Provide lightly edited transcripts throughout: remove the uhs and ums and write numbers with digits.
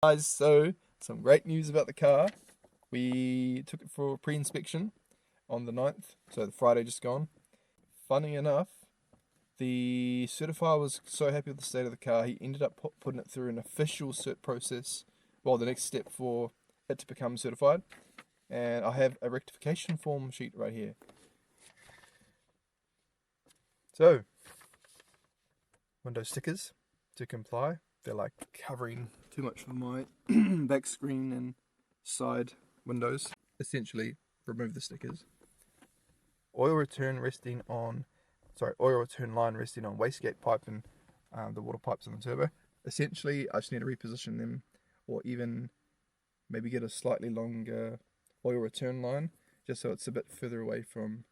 Guys, so some great news about the car. We took it for pre-inspection on the 9th, so the Friday just gone. Funny enough, the certifier was so happy with the state of the car, he ended up putting it through an official cert process, well, the next step for it to become certified. And I have a rectification form sheet right here. So, window stickers to comply. They're like covering too much of my back screen and side windows. Essentially, remove the stickers. Oil return line resting on wastegate pipe and the water pipes on the turbo. Essentially, I just need to reposition them, or even maybe get a slightly longer oil return line, just so it's a bit further away from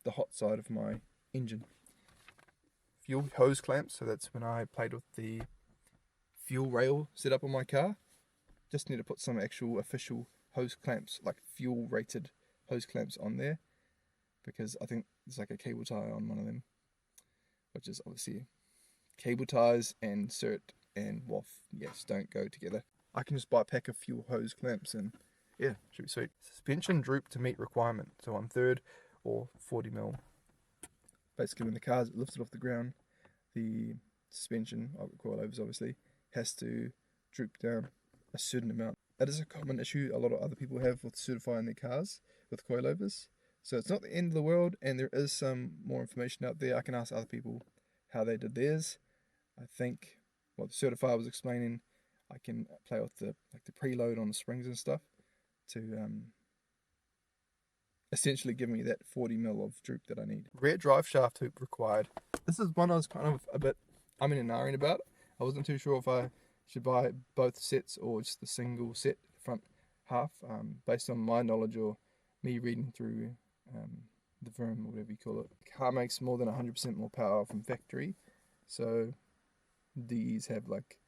the hot side of my engine. Fuel hose clamps, so that's when I played with the fuel rail set up on my car. Just need to put some actual official hose clamps, like fuel rated hose clamps on there, because I think there's like a cable tie on one of them, which is obviously cable ties and Cert and WAF, yes, don't go together. I can just buy a pack of fuel hose clamps and yeah, should be sweet. Suspension droop to meet requirement, so 1/3 or 40mm. Basically, when the car's lifted off the ground, the suspension, coilovers obviously, has to droop down a certain amount. That is a common issue a lot of other people have with certifying their cars with coilovers. So it's not the end of the world, and there is some more information out there. I can ask other people how they did theirs. I think what the certifier was explaining, I can play with the preload on the springs and stuff to essentially give me that 40mm of droop that I need. Rear drive shaft hoop required. This is one I was kind of a bit umming and ahhing about. I wasn't too sure if I should buy both sets or just the single set, the front half, based on my knowledge or me reading through the VRM or whatever you call it. The car makes more than 100% more power from factory, so these have like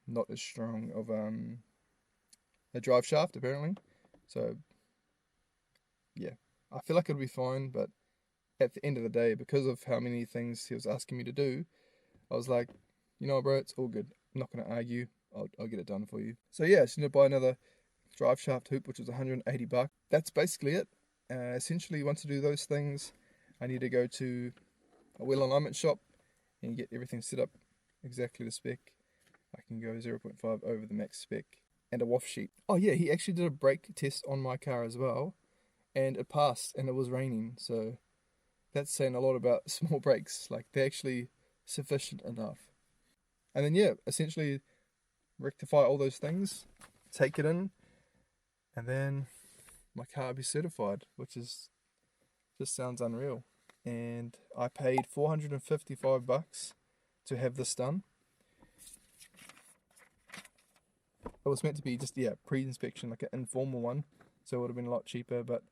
not as strong of a drive shaft apparently. So yeah, I feel like it'll be fine, but at the end of the day, because of how many things he was asking me to do, I was like, you know what, bro, it's all good. I'm not going to argue. I'll get it done for you. So yeah, I just need to buy another drive shaft hoop, which was $180. That's basically it. Essentially, once I do those things, I need to go to a wheel alignment shop and get everything set up exactly the spec. I can go 0.5 over the max spec and a WAF sheet. Oh yeah, he actually did a brake test on my car as well, and it passed, and it was raining, so that's saying a lot about small brakes. Like, they're actually sufficient enough. And then yeah, essentially rectify all those things, take it in, and then my car will be certified, which is just sounds unreal. And I paid $455 to have this done. It was meant to be just pre-inspection, like an informal one, so it would have been a lot cheaper, but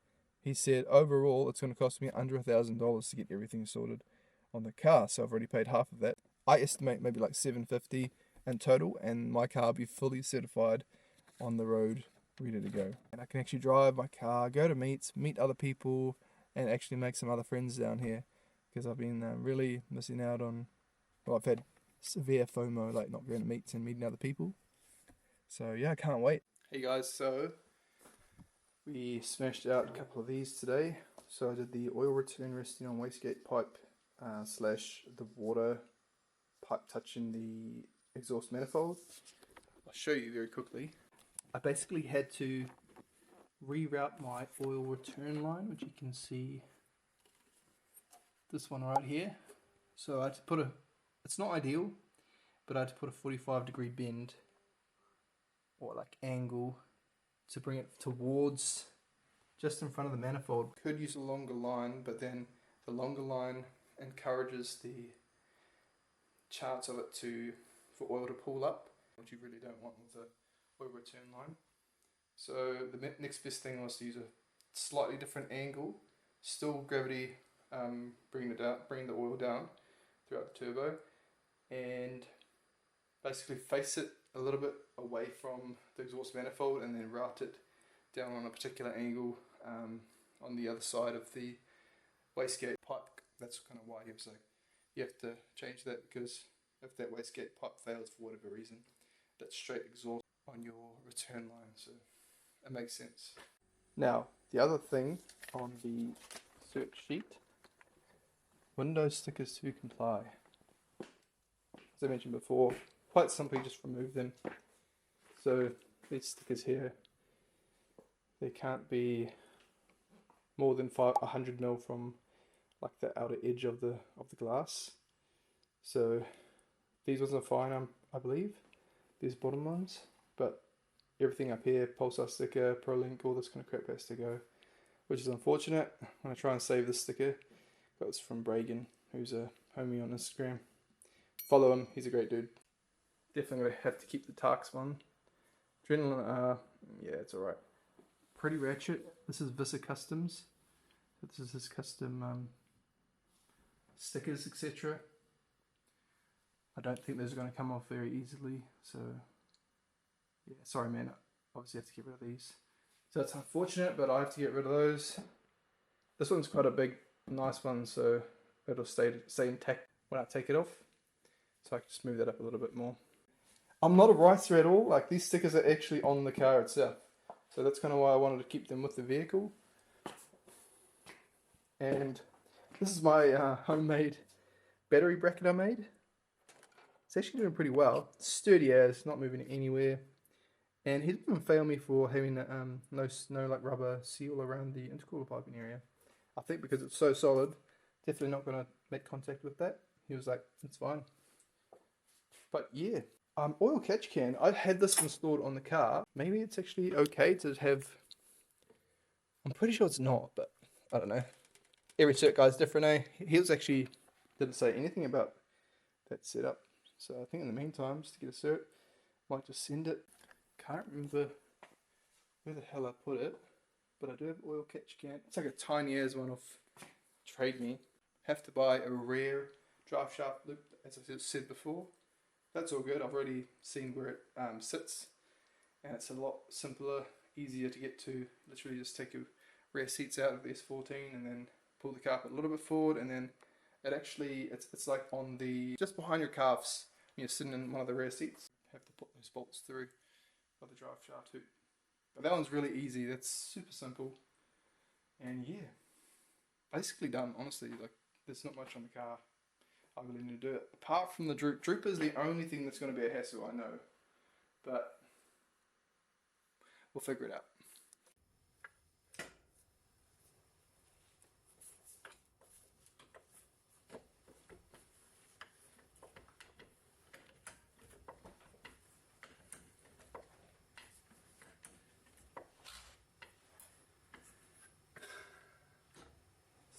he said overall it's going to cost me under $1,000 to get everything sorted on the car, so I've already paid half of that. I estimate maybe like $750 in total, and my car will be fully certified on the road, ready to go. And I can actually drive my car, go to meets, meet other people, and actually make some other friends down here, because I've been really missing out on, well, I've had severe FOMO, like not going to meets and meeting other people. So yeah, I can't wait. Hey guys, so we smashed out a couple of these today. So I did the oil return resting on wastegate pipe slash the water pipe touching the exhaust manifold. I'll show you very quickly. I basically had to reroute my oil return line, which you can see, this one right here. So I had to put it's not ideal, but I had to put a 45-degree bend or like angle to bring it towards just in front of the manifold. Could use a longer line, but then the longer line encourages the chance of it for oil to pool up, which you really don't want with the oil return line. So the next best thing was to use a slightly different angle, still gravity, bring the oil down throughout the turbo, and basically face it a little bit away from the exhaust manifold and then route it down on a particular angle on the other side of the wastegate pipe. That's kind of why you have to change that, because if that wastegate pipe fails for whatever reason, that straight exhaust on your return line, so it makes sense. Now, the other thing on the cert sheet, window stickers to comply. As I mentioned before, quite simply just remove them. So these stickers here, they can't be more than 100 mil from like the outer edge of the glass. So these ones are fine, I believe, these bottom ones, but everything up here, pulsar sticker, ProLink, all this kind of crap has to go, which is unfortunate. I'm going to try and save this sticker. Got this from Bragan, who's a homie on Instagram. Follow him, he's a great dude. Definitely going to have to keep the Tarks one. Adrenaline, yeah, it's alright. Pretty ratchet. This is Visa Customs. This is his custom stickers, etc. I don't think those are going to come off very easily, so yeah, sorry man, obviously have to get rid of these. So it's unfortunate, but I have to get rid of those. This one's quite a big, nice one, so it'll stay intact when I take it off. So I can just move that up a little bit more. I'm not a ricer at all, like these stickers are actually on the car itself. So that's kind of why I wanted to keep them with the vehicle. And this is my homemade battery bracket I made. It's actually doing pretty well. It's sturdy as, not moving anywhere. And he didn't fail me for having no like rubber seal around the intercooler piping area. I think because it's so solid, definitely not going to make contact with that. He was like, it's fine. But yeah, oil catch can. I had this installed on the car. Maybe it's actually okay to have. I'm pretty sure it's not, but I don't know. Every cert guy's different, eh? He was actually didn't say anything about that setup. So I think in the meantime, just to get a cert, might just send it. Can't remember where the hell I put it, but I do have oil catch can. It's like a tiny as one off Trade Me. Have to buy a rear drive shaft loop, as I said before. That's all good. I've already seen where it sits, and it's a lot simpler, easier to get to. Literally just take your rear seats out of the S14 and then pull the carpet a little bit forward, and then it actually, it's like on the, just behind your calves when you're sitting in one of the rear seats. You have to put those bolts through of the drive shaft hoop. But that one's really easy. That's super simple. And yeah, basically done, honestly. Like, there's not much on the car I really need to do it. Apart from the droop. Droop is the only thing that's going to be a hassle, I know. But we'll figure it out.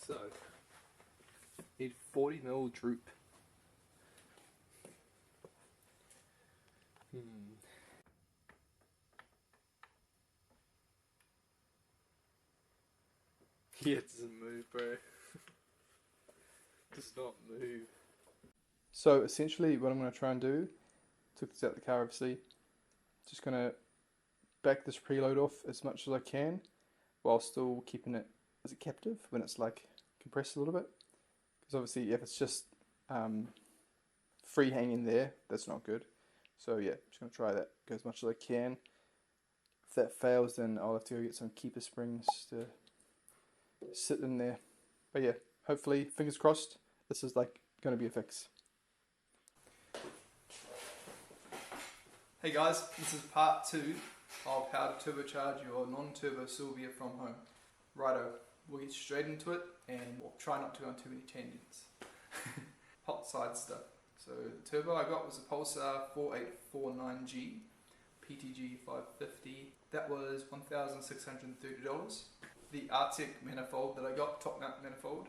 So, need 40mm droop. Yeah, it doesn't move, bro. Does not move. So essentially what I'm going to try and do, took this out of the car obviously, just going to back this preload off as much as I can while still keeping it as a captive when it's like compressed a little bit. Because obviously if it's just free hanging there, that's not good. So yeah, just going to try that, go as much as I can. If that fails, then I'll have to go get some keeper springs to sit in there. But yeah, hopefully, fingers crossed, this is like going to be a fix. Hey guys, this is part 2 of how to turbocharge your non-turbo Silvia from home. Righto, we'll get straight into it and we'll try not to go on too many tangents. Hot side stuff. So the turbo I got was a Pulsar 4849G PTG 550. That was $1,630. The Arctic manifold that I got, top nut manifold,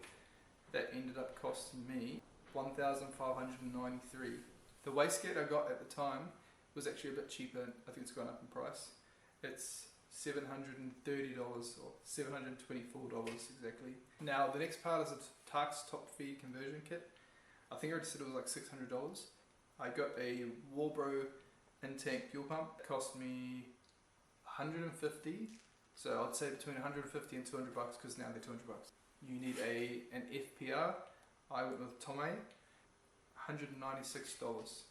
that ended up costing me $1,593. The wastegate I got at the time was actually a bit cheaper. I think it's gone up in price. It's $730 or $724 exactly. Now the next part is a Tarks top feed conversion kit. I think I already said it was like $600. I got a Walbro in-tank fuel pump. It cost me $150. So I'd say between $150 and $200 because now they're $200. You need an FPR. I went with Tomei, $196.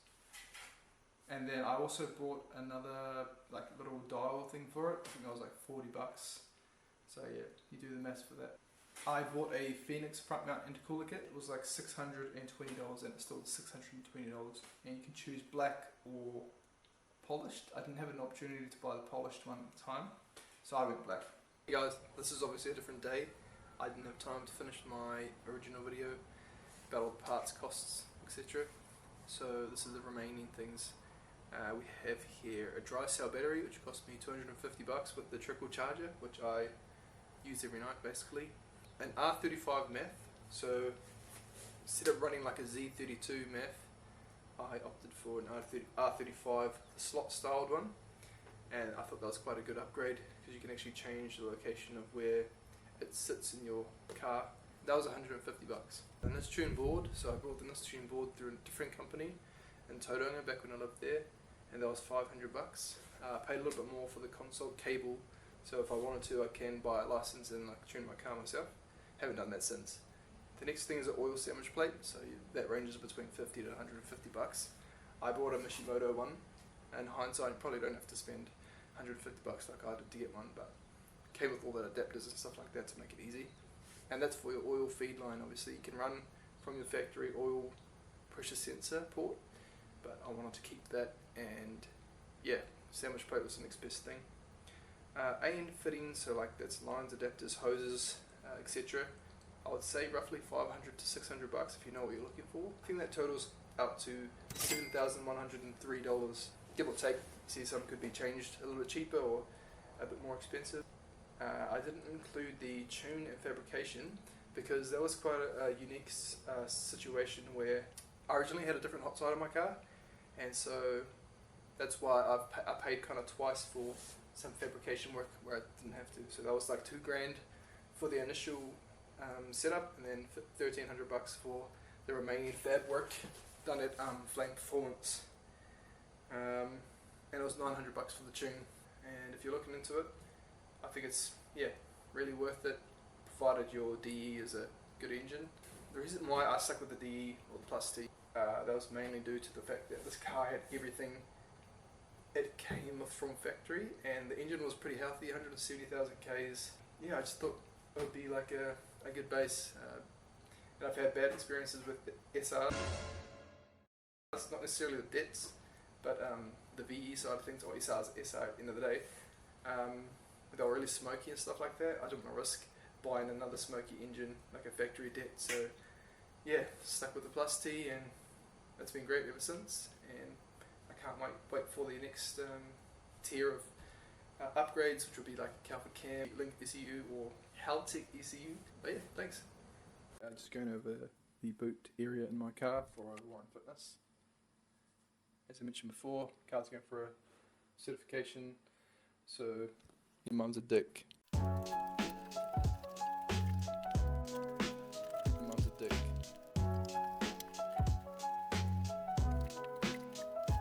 And then I also bought another like little dial thing for it. I think that was like $40. So yeah, you do the maths for that. I bought a Phoenix front mount intercooler kit. It was like $620 and it's still $620. And you can choose black or polished. I didn't have an opportunity to buy the polished one at the time, so I went black. Hey guys, this is obviously a different day. I didn't have time to finish my original video about all the parts, costs, etc. So this is the remaining things. We have here a dry cell battery, which cost me $250 with the trickle charger, which I use every night basically. An R35 meth, so instead of running like a Z32 meth, I opted for an R35 slot styled one, and I thought that was quite a good upgrade because you can actually change the location of where it sits in your car. That was $150. And this tune board, so I brought the this tune board through a different company in Tauranga back when I lived there, and that was $500. I paid a little bit more for the console cable, so if I wanted to I can buy a license and like tune my car myself. Haven't done that since. The next thing is an oil sandwich plate, so that ranges between $50 to $150. I bought a Mishimoto one. In hindsight, you probably don't have to spend $150 like I did to get one, but it came with all the adapters and stuff like that to make it easy. And that's for your oil feed line. Obviously, you can run from your factory oil pressure sensor port, but I wanted to keep that, and yeah, sandwich plate was the next best thing. A-end fittings, so like that's lines, adapters, hoses, etc. I would say roughly $500 to $600 if you know what you're looking for. I think that totals out to $7,103, give or take. See, some could be changed a little bit cheaper or a bit more expensive. I didn't include the tune and fabrication because that was quite a unique situation where I originally had a different hot side on my car, and so that's why I paid kind of twice for some fabrication work where I didn't have to. So that was like $2,000 for the initial setup, and then $1,300 for the remaining fab work done at Flame Performance, and it was $900 for the tune. And if you're looking into it, I think it's really worth it, provided your DE is a good engine. The reason why I stuck with the DE or the Plus T, that was mainly due to the fact that this car had everything it came with from factory, and the engine was pretty healthy, 170,000 Ks. Yeah, I just thought it would be like a good base. And I've had bad experiences with the SR. It's not necessarily the DETs, but the VE side of things, or SR's SR at the end of the day. They were really smoky and stuff like that. I didn't want to risk buying another smoky engine like a factory DET. So yeah, stuck with the Plus T, and that's been great ever since. And I can't wait for the next tier of upgrades, which will be like Calvin Cam, Link ECU, or Haltech ECU. But yeah, thanks. Just going over the boot area in my car for Warren Fitness. As I mentioned before, car's going for a certification, so your mum's a dick. Your mum's a dick.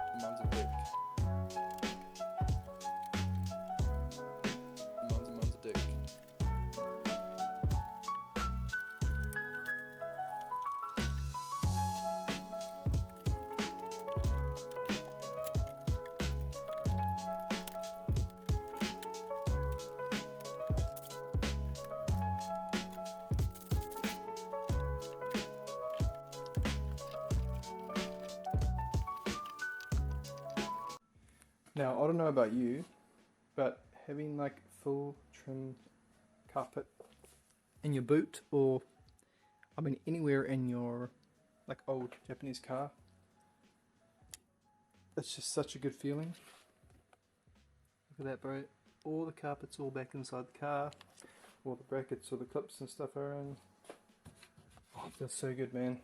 Your mum's a dick. Your mum's a dick. Now, I don't know about you, but having like full trim carpet in your boot, or I mean anywhere in your like old Japanese car, it's just such a good feeling. Look at that, bro. All the carpet's all back inside the car, all the brackets or the clips and stuff are in. Oh, it feels so good, man.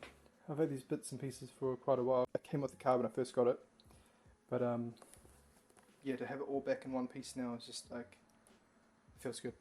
I've had these bits and pieces for quite a while. I came with the car when I first got it, but yeah, to have it all back in one piece now is just like, it feels good.